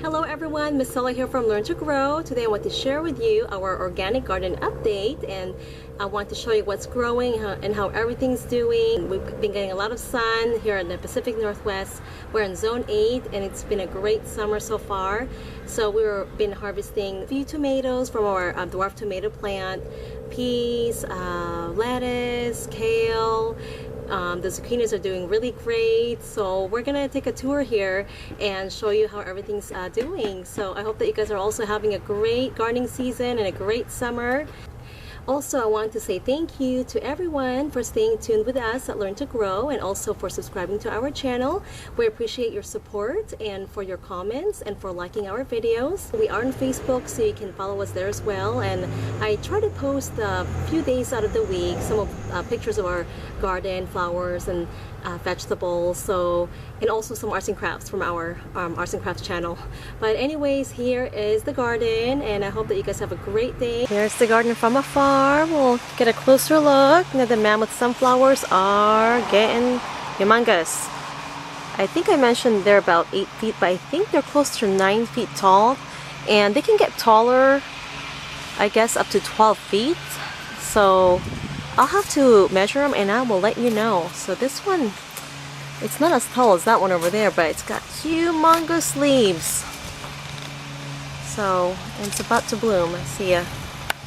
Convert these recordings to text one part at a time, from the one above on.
Hello everyone, Miss Stella here from Learn to Grow. Today I want to share with you our organic garden update, and I want to show you what's growing and how everything's doing. We've been getting a lot of sun here in the Pacific Northwest. We're in zone 8 and it's been a great summer so far. So we've been harvesting a few tomatoes from our dwarf tomato plant, peas, lettuce, kale. The zucchinis are doing really great, so we're gonna take a tour here and show you how everything's doing. So I hope that you guys are also having a great gardening season and a great summer. Also, I want to say thank you to everyone for staying tuned with us at Learn to Grow, and also for subscribing to our channel. We appreciate your support and for your comments and for liking our videos. We are on Facebook, so you can follow us there as well, and I try to post a few days out of the week some of pictures of our garden, flowers, and vegetables, and also some arts and crafts from our arts and crafts channel. But anyways, here is the garden, and I hope that you guys have a great day. Here's the garden from afar. We'll get a closer look. Now the mammoth sunflowers are getting humongous. I think I mentioned they're about 8 feet, but I think they're close to 9 feet tall, and they can get taller, I guess up to 12 feet. So I'll have to measure them and I will let you know. So this one, it's not as tall as that one over there, but it's got humongous leaves. So it's about to bloom. I see a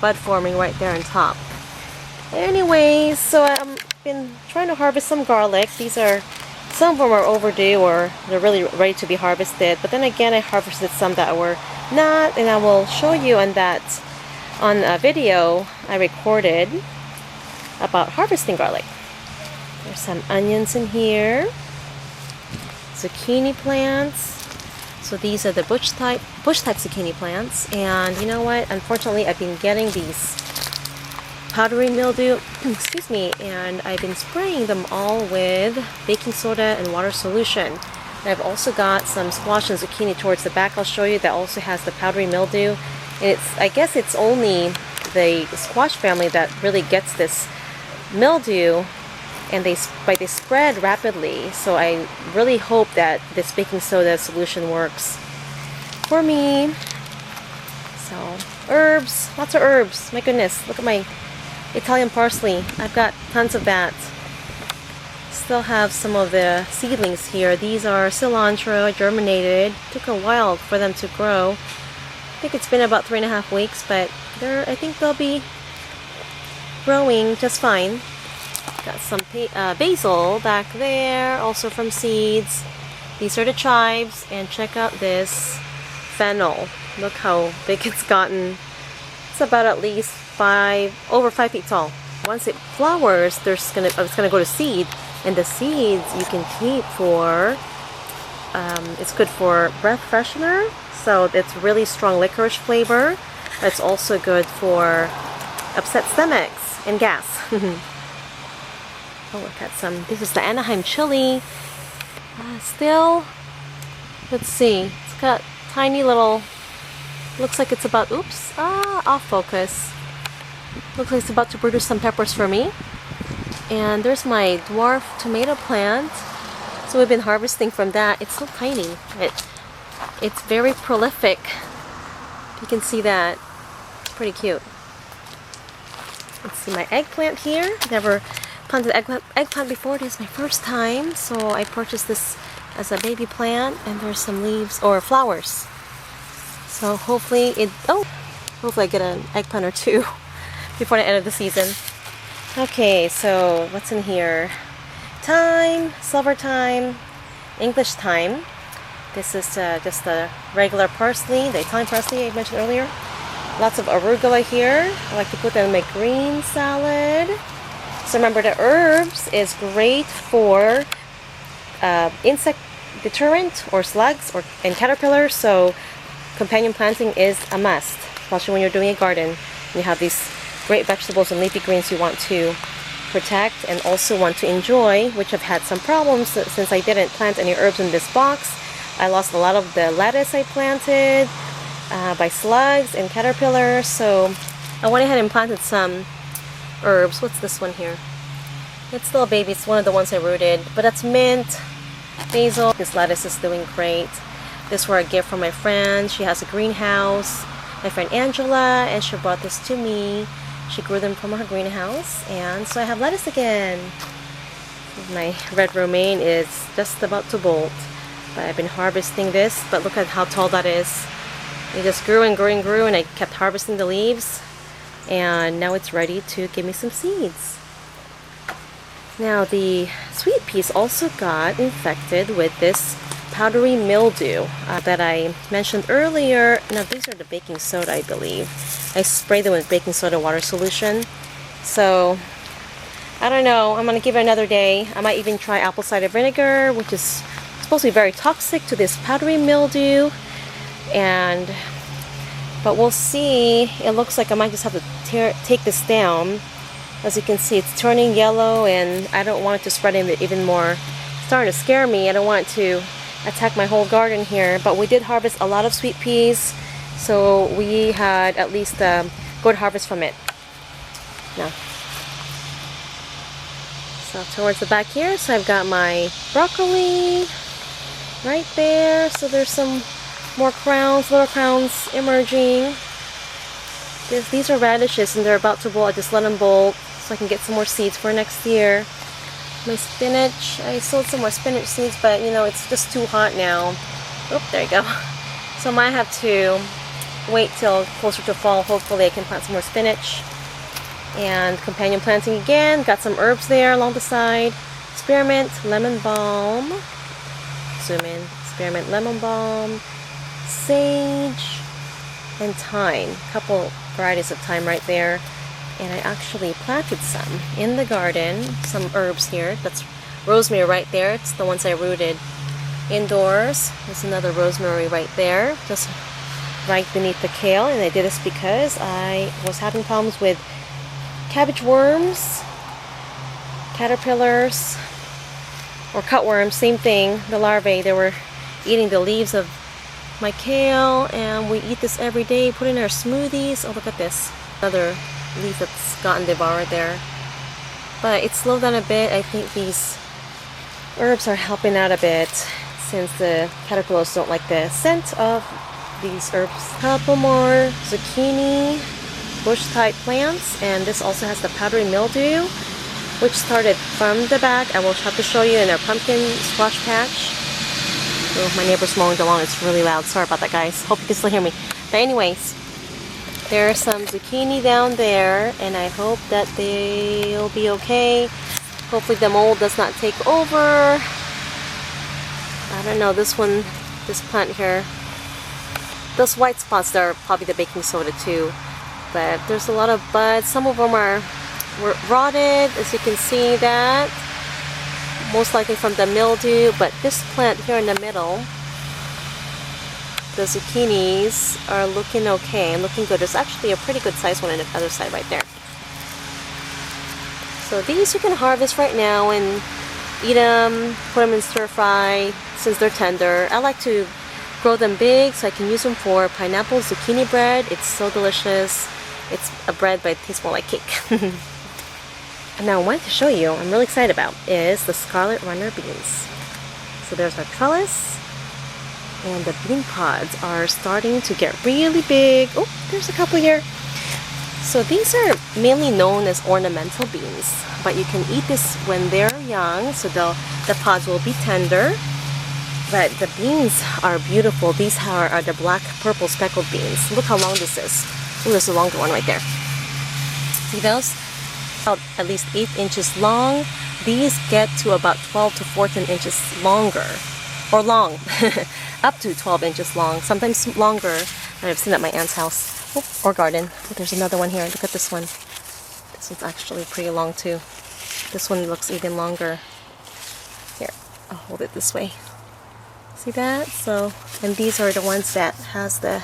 bud forming right there on top. Anyways, so I've been trying to harvest some garlic. Some of them are overdue, or they're really ready to be harvested. But then again, I harvested some that were not, and I will show you on a video I recorded about harvesting garlic. There's some onions in here, zucchini plants. So these are the bush type zucchini plants, and you know what? Unfortunately, I've been getting these powdery mildew, excuse me, and I've been spraying them all with baking soda and water solution. And I've also got some squash and zucchini towards the back. I'll show you that also has the powdery mildew. And I guess it's only the squash family that really gets this mildew, and they spread rapidly. So I really hope that this baking soda solution works for me. So herbs, lots of herbs. My goodness, look at my Italian parsley. I've got tons of that. Still have some of the seedlings here. These are cilantro, germinated. Took a while for them to grow. I think it's been about 3.5 weeks, but I think they'll be growing just fine. Got some basil back there, also from seeds. These are the chives, and check out this fennel. Look how big it's gotten. It's about at least over 5 feet tall. Once it flowers, it's gonna go to seed, and the seeds you can keep for. It's good for breath freshener, so it's really strong licorice flavor. It's also good for upset stomachs and gas. Oh, look at this is the Anaheim chili. Still, let's see, it's got tiny little, looks like it's about, off focus. Looks like it's about to produce some peppers for me. And there's my dwarf tomato plant. So we've been harvesting from that. It's so tiny, but it's very prolific. You can see that. It's pretty cute. Let's see my eggplant here. Never planted eggplant before. This is my first time, so I purchased this as a baby plant, and there's some leaves or flowers. So hopefully I get an eggplant or two before the end of the season. Okay, so what's in here? Thyme, silver thyme, English thyme. This is just the regular parsley, the Italian parsley I mentioned earlier. Lots of arugula here. I like to put them in my green salad. So remember, the herbs is great for insect deterrent or slugs and caterpillars. So companion planting is a must, especially when you're doing a garden and you have these great vegetables and leafy greens you want to protect and also want to enjoy, which have had some problems since I didn't plant any herbs in this box. I lost a lot of the lettuce I planted by slugs and caterpillars, so I went ahead and planted some herbs. What's this one here? It's still a baby. It's one of the ones I rooted, but that's mint, basil. This lettuce is doing great. This were a gift from my friend. She has a greenhouse. My friend Angela, and she brought this to me. She grew them from her greenhouse, and so I have lettuce again. My red romaine is just about to bolt, but I've been harvesting this. But look at how tall that is. It just grew and grew and grew, and I kept harvesting the leaves, and now it's ready to give me some seeds. Now the sweet peas also got infected with this powdery mildew that I mentioned earlier. Now these are the baking soda, I believe. I sprayed them with baking soda water solution. So I don't know, I'm gonna give it another day. I might even try apple cider vinegar, which is supposed to be very toxic to this powdery mildew. But we'll see. It looks like I might just have to take this down. As you can see, it's turning yellow, and I don't want it to spread even more. It's starting to scare me. I don't want it to attack my whole garden here. But we did harvest a lot of sweet peas, so we had at least a good harvest from it. Now, so towards the back here, so I've got my broccoli right there. So there's some more crowns, little crowns emerging. These are radishes, and they're about to bolt. I just let them bolt so I can get some more seeds for next year. My spinach, I sowed some more spinach seeds, but you know, it's just too hot now. Oh, there you go. So I might have to wait till closer to fall. Hopefully I can plant some more spinach. And companion planting again. Got some herbs there along the side. Spearmint, lemon balm. Zoom in. Spearmint, lemon balm, sage, and thyme. A couple varieties of thyme right there. And I actually planted some in the garden. Some herbs here. That's rosemary right there. It's the ones I rooted indoors. There's another rosemary right there, just right beneath the kale. And I did this because I was having problems with cabbage worms, caterpillars, or cutworms, same thing. The larvae, they were eating the leaves of my kale, and we eat this every day, put in our smoothies. Oh, look at this. Another leaf that's gotten devoured there. But it's slowed down a bit. I think these herbs are helping out a bit since the caterpillars don't like the scent of these herbs. A couple more zucchini, bush type plants, and this also has the powdery mildew, which started from the back. I will have to show you in our pumpkin squash patch. Oh, my neighbor's mowing the lawn. It's really loud. Sorry about that, guys. Hope you can still hear me. But anyways, there's some zucchini down there, and I hope that they'll be okay. Hopefully the mold does not take over. I don't know, this plant here, those white spots there are probably the baking soda too. But there's a lot of buds. Some of them were rotted, as you can see that. Most likely from the mildew. But this plant here in the middle, the zucchinis are looking okay and looking good. There's actually a pretty good sized one on the other side right there. So these you can harvest right now and eat them, put them in stir fry since they're tender. I like to grow them big so I can use them for pineapple zucchini bread. It's so delicious. It's a bread, but it tastes more like cake. And now I want to show you, I'm really excited about, is the scarlet runner beans. So there's our trellis, and the bean pods are starting to get really big. Oh, there's a couple here. So these are mainly known as ornamental beans, but you can eat this when they're young, so the pods will be tender. But the beans are beautiful. These are the black purple speckled beans. Look how long this is. Oh, there's a longer one right there. See those? About at least 8 inches long. These get to about 12 to 14 inches longer, or long, up to 12 inches long, sometimes longer. And I've seen at my aunt's house or garden. Oh, there's another one here. Look at this one. This one's actually pretty long too. This one looks even longer. Here, I'll hold it this way. See that? So, and these are the ones that has the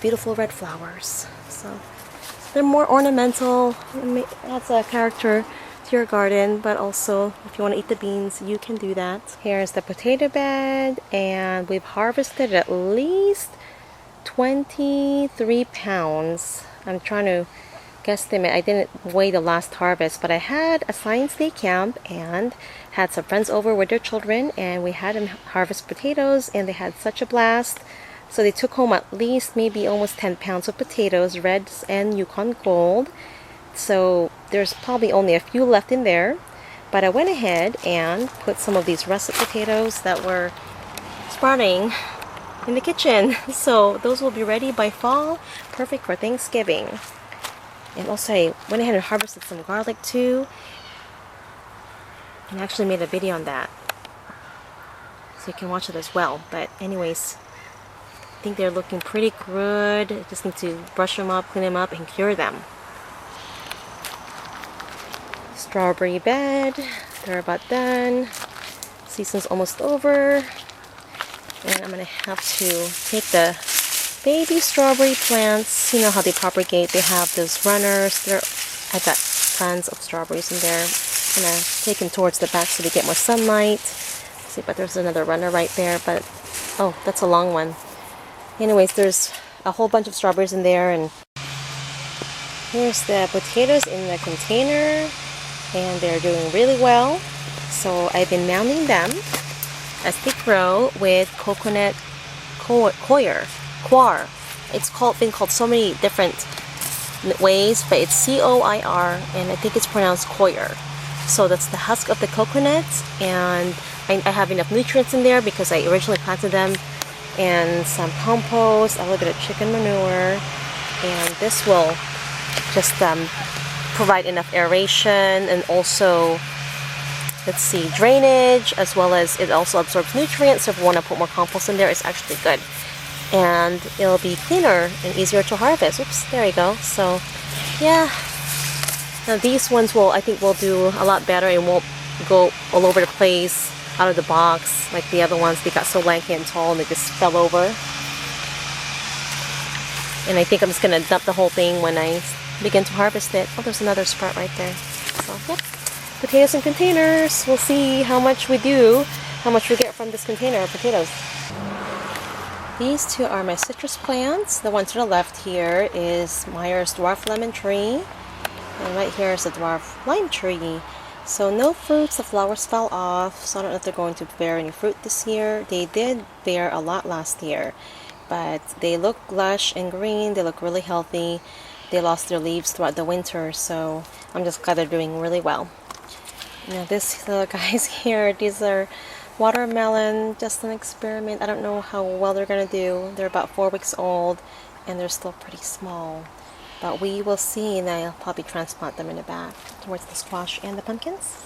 beautiful red flowers. So they're more ornamental. It adds a character to your garden, but also if you want to eat the beans, you can do that. Here's the potato bed, and we've harvested at least 23 pounds. I'm trying to guesstimate, I didn't weigh the last harvest, but I had a science day camp and had some friends over with their children, and we had them harvest potatoes, and they had such a blast. So they took home at least maybe almost 10 pounds of potatoes, Reds and Yukon Gold. So there's probably only a few left in there, but I went ahead and put some of these russet potatoes that were sprouting in the kitchen. So those will be ready by fall, perfect for Thanksgiving. And also I went ahead and harvested some garlic too, and actually made a video on that, so you can watch it as well. But anyways, I think they're looking pretty good. I just need to brush them up, clean them up, and cure them. Strawberry bed, they're about done. Season's almost over. And I'm going to have to take the baby strawberry plants. You know how they propagate. They have those runners. I've got tons of strawberries in there. I'm going to take them towards the back so they get more sunlight. See, but there's another runner right there. But, oh, that's a long one. Anyways, there's a whole bunch of strawberries in there. And here's the potatoes in the container. And they're doing really well. So I've been mounding them as they grow with coconut coir. It's been called so many different ways, but it's C-O-I-R, and I think it's pronounced coir. So that's the husk of the coconut, and I have enough nutrients in there because I originally planted them, and some compost, a little bit of chicken manure, and this will just provide enough aeration, and also, let's see, drainage, as well as it also absorbs nutrients. So if you want to put more compost in there, it's actually good. And it'll be cleaner and easier to harvest. Oops, there you go. So, yeah. Now these ones I think will do a lot better and won't go all over the place, out of the box, like the other ones. They got so lanky and tall and they just fell over. And I think I'm just going to dump the whole thing when I begin to harvest it. Oh, there's another sprout right there. So, yep. Potatoes in containers. We'll see how much we get from this container of potatoes. These two are my citrus plants. The one to the left here is Meyer's dwarf lemon tree, and right here is the dwarf lime tree. So no fruits, the flowers fell off, so I don't know if they're going to bear any fruit this year. They did bear a lot last year, but they look lush and green. They look really healthy. They lost their leaves throughout the winter, so I'm just glad they're doing really well. Now these little guys here, these are watermelon, just an experiment. I don't know how well they're going to do. They're about 4 weeks old and they're still pretty small. But we will see, and I'll probably transplant them in the back towards the squash and the pumpkins.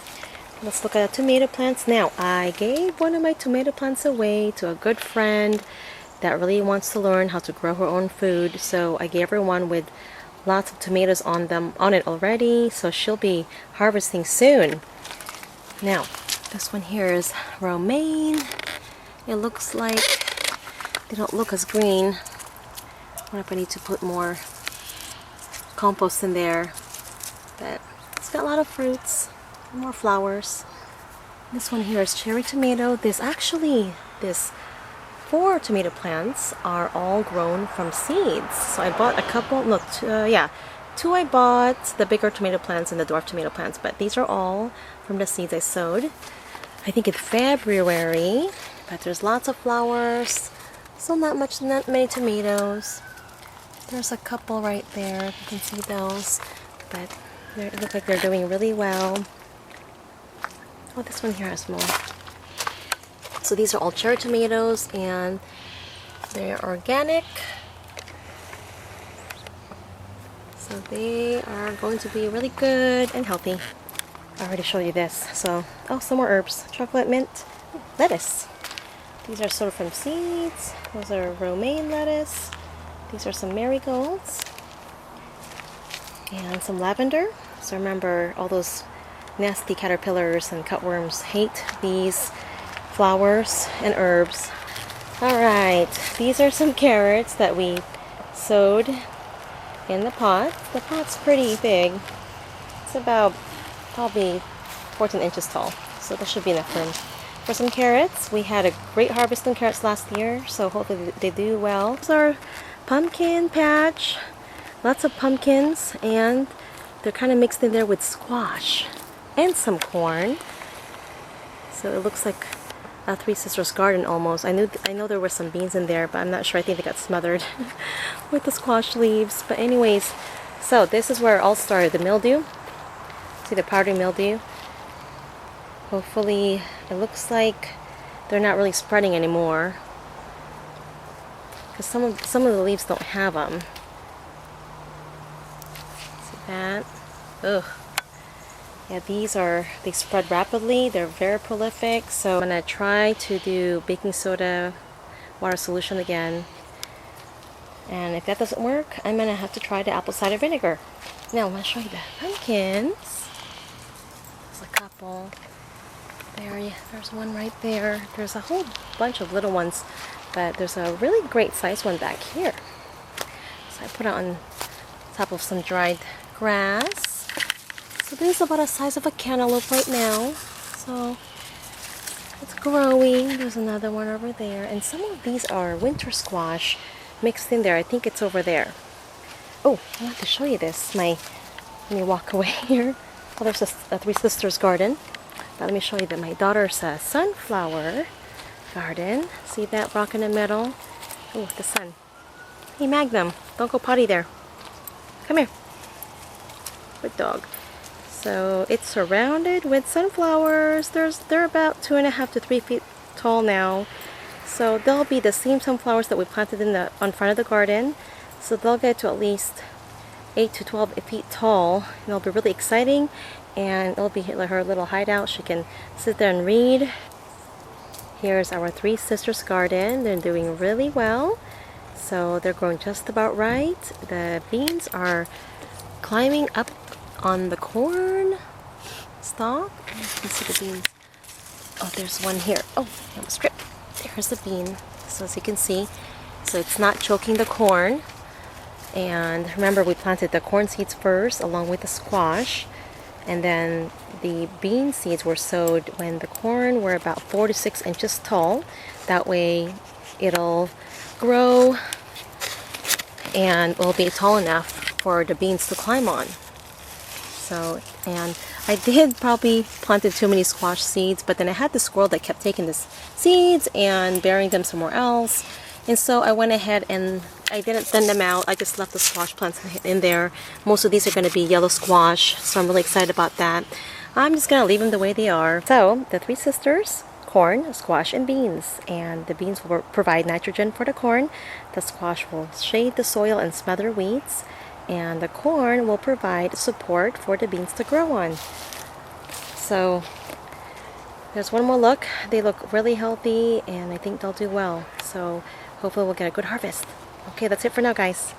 Let's look at the tomato plants now. I gave one of my tomato plants away to a good friend that really wants to learn how to grow her own food. So I gave her one with lots of tomatoes on it already, so she'll be harvesting soon. Now, this one here is romaine. It looks like they don't look as green. I wonder if I need to put more compost in there. But it's got a lot of fruits, more flowers. This one here is cherry tomato. This 4 tomato plants are all grown from seeds. So I bought a couple, two I bought, the bigger tomato plants and the dwarf tomato plants, but these are all from the seeds I sowed. I think in February, but there's lots of flowers, so not many tomatoes. There's a couple right there, you can see those, but they look like they're doing really well. Oh, this one here has more. So these are all cherry tomatoes, and they're organic. So they are going to be really good and healthy. I already showed you this. So, oh, some more herbs. Chocolate mint, lettuce. These are sort of from seeds. Those are romaine lettuce. These are some marigolds. And some lavender. So remember, all those nasty caterpillars and cutworms hate these flowers and herbs. Alright, these are some carrots that we sowed in the pot. The pot's pretty big. It's about probably 14 inches tall, so this should be enough room. For some carrots, we had a great harvest on carrots last year, so hopefully they do well. Here's our pumpkin patch. lots of pumpkins, and they're kind of mixed in there with squash and some corn. So it looks like a Three Sisters garden almost. I know there were some beans in there, but I'm not sure. I think they got smothered with the squash leaves. But anyways, so this is where it all started. The mildew. See the powdery mildew? Hopefully, it looks like they're not really spreading anymore, because some of the leaves don't have them. See that? Ugh. Yeah, they spread rapidly. They're very prolific. So I'm gonna try to do baking soda water solution again. And if that doesn't work, I'm gonna have to try the apple cider vinegar. Now I'm gonna show you the pumpkins. There's a couple. There's one right there. There's a whole bunch of little ones, but there's a really great sized one back here. So I put it on top of some dried grass. So this is about the size of a cantaloupe right now. So it's growing. There's another one over there. And some of these are winter squash mixed in there. I think it's over there. Oh, I want to show you this. Let me walk away here. Oh, there's a Three Sisters garden. But let me show you that my daughter's sunflower garden. See that rock in the middle? Oh, the sun. Hey, Magnum, don't go potty there. Come here. Good dog. So it's surrounded with sunflowers. They're about 2.5 to 3 feet tall now. So they'll be the same sunflowers that we planted on front of the garden. So they'll get to at least 8 to 12 feet tall. And it'll be really exciting. And it'll be her little hideout. She can sit there and read. Here's our Three Sisters garden. They're doing really well. So they're growing just about right. The beans are climbing up on the corn stalk. You can see the beans. Oh, there's one here. Oh, I almost tripped. There's the bean. So as you can see, so it's not choking the corn. And remember, we planted the corn seeds first along with the squash. And then the bean seeds were sowed when the corn were about 4 to 6 inches tall. That way it'll grow and it'll be tall enough for the beans to climb on. So, and I did probably planted too many squash seeds, but then I had the squirrel that kept taking the seeds and burying them somewhere else. And so I went ahead and I didn't thin them out. I just left the squash plants in there. Most of these are going to be yellow squash, so I'm really excited about that. I'm just going to leave them the way they are. So, the Three Sisters, corn, squash, and beans. And the beans will provide nitrogen for the corn. The squash will shade the soil and smother weeds. And the corn will provide support for the beans to grow on. So, there's one more look. They look really healthy, and I think they'll do well. So, hopefully we'll get a good harvest. Okay, that's it for now, guys.